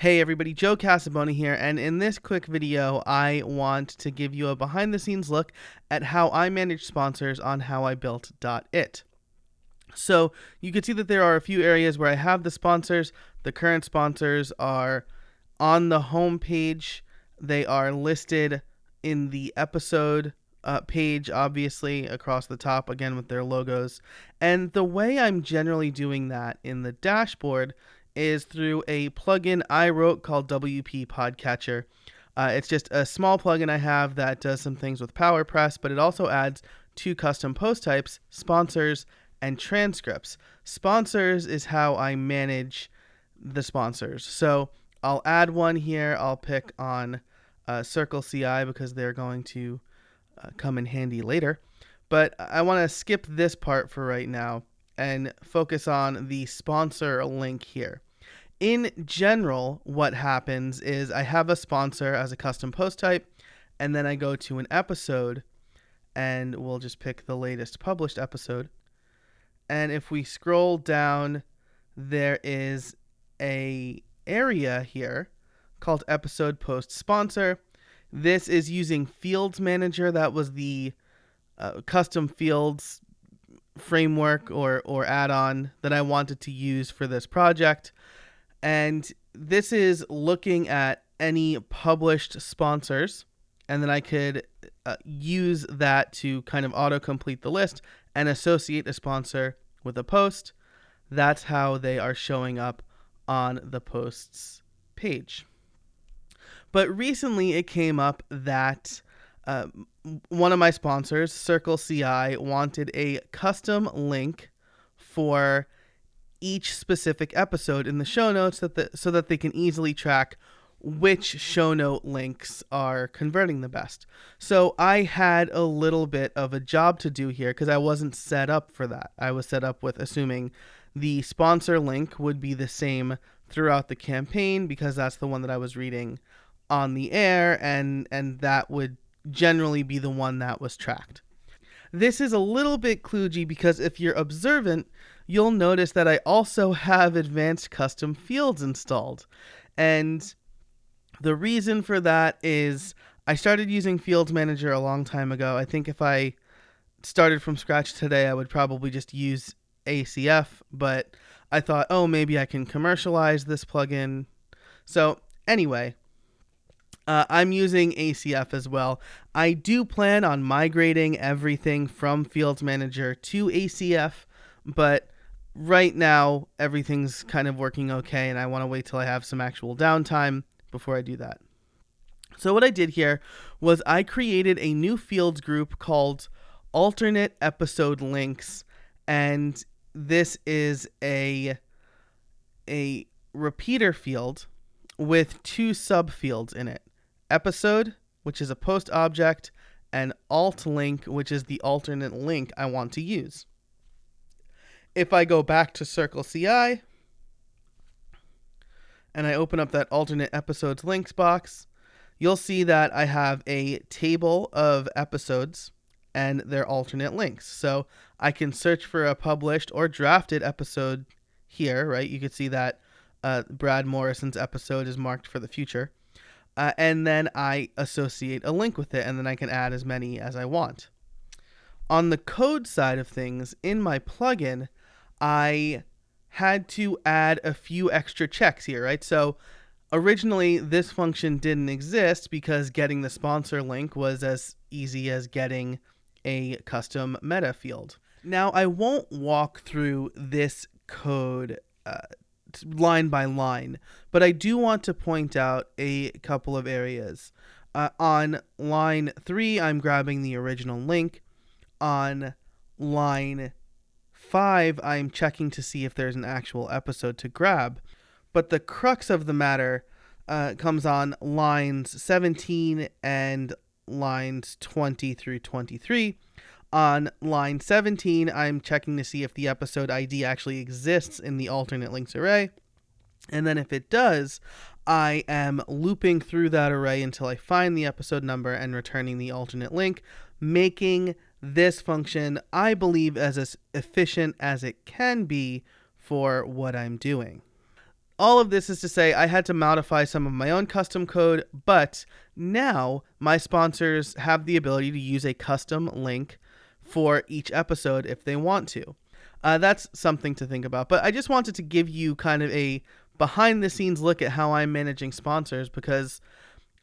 Hey everybody, Joe Casabona here, and in this quick video, I want to give you a behind-the-scenes look at how I manage sponsors on howibuilt.it. So you can see that there are a few areas where I have the sponsors. The current sponsors are on the home page. They are listed in the episode page, obviously, across the top, again with their logos. And the way I'm generally doing that in the dashboard is through a plugin I wrote called WP Podcatcher. It's just a small plugin I have that does some things with PowerPress, but it also adds two custom post types, sponsors and transcripts. Sponsors is how I manage the sponsors. So I'll add one here. I'll pick on Circle CI because they're going to come in handy later. But I want to skip this part for right now and focus on the sponsor link here. In general, what happens is I have a sponsor as a custom post type, and then I go to an episode, and we'll just pick the latest published episode. And if we scroll down, there is a area here called episode post sponsor. This is using Fields Manager. That was the custom fields framework or add-on that I wanted to use for this project. And this is looking at any published sponsors, and then I could use that to kind of autocomplete the list and associate a sponsor with a post. That's how they are showing up on the posts page. But recently it came up that one of my sponsors, Circle CI, wanted a custom link for each specific episode in the show notes so that they can easily track which show note links are converting the best. So I had a little bit of a job to do here because I wasn't set up for that. I was set up with assuming the sponsor link would be the same throughout the campaign because that's the one that I was reading on the air, and that would generally be the one that was tracked. This is a little bit kludgy because if you're observant, you'll notice that I also have advanced custom fields installed. And the reason for that is I started using Fields Manager a long time ago. I think if I started from scratch today, I would probably just use ACF, but I thought, oh, maybe I can commercialize this plugin. So anyway, I'm using ACF as well. I do plan on migrating everything from Fields Manager to ACF, but right now everything's kind of working okay, and I want to wait till I have some actual downtime before I do that. So what I did here was I created a new fields group called alternate episode links, and this is a repeater field with two subfields in it. Episode, which is a post object, and alt link, which is the alternate link I want to use. If I go back to Circle CI and I open up that alternate episodes links box, you'll see that I have a table of episodes and their alternate links. So I can search for a published or drafted episode here, right? You can see that Brad Morrison's episode is marked for the future. And then I associate a link with it, and then I can add as many as I want. On the code side of things, in my plugin, I had to add a few extra checks here, right? So originally, this function didn't exist because getting the sponsor link was as easy as getting a custom meta field. Now, I won't walk through this code line by line, but I do want to point out a couple of areas. On line 3, I'm grabbing the original link. On line 5, I'm checking to see if there's an actual episode to grab. But the crux of the matter comes on lines 17 and lines 20 through 23. On line 17, I'm checking to see if the episode ID actually exists in the alternate links array. And then if it does, I am looping through that array until I find the episode number and returning the alternate link, making this function, I believe, as efficient as it can be for what I'm doing. All of this is to say I had to modify some of my own custom code, but now my sponsors have the ability to use a custom link for each episode if they want to. That's something to think about. But I just wanted to give you kind of a behind the scenes look at how I'm managing sponsors, because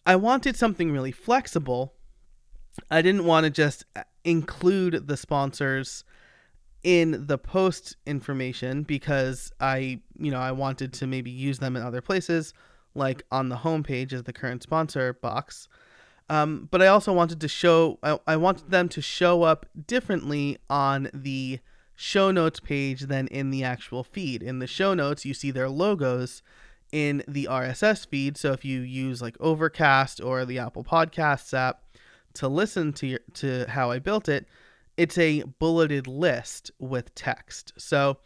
I wanted something really flexible. I didn't want to just include the sponsors in the post information because I wanted to maybe use them in other places, like on the homepage as the current sponsor box. But I also wanted to I wanted them to show up differently on the show notes page than in the actual feed. In the show notes, you see their logos in the RSS feed. So if you use like Overcast or the Apple Podcasts app to listen to how I built it, it's a bulleted list with text. So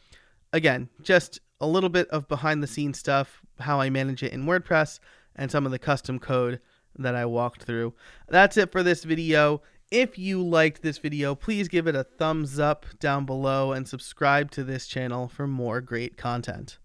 again, just a little bit of behind the scenes stuff, how I manage it in WordPress, and some of the custom code that I walked through. That's it for this video. If you liked this video, please give it a thumbs up down below and subscribe to this channel for more great content.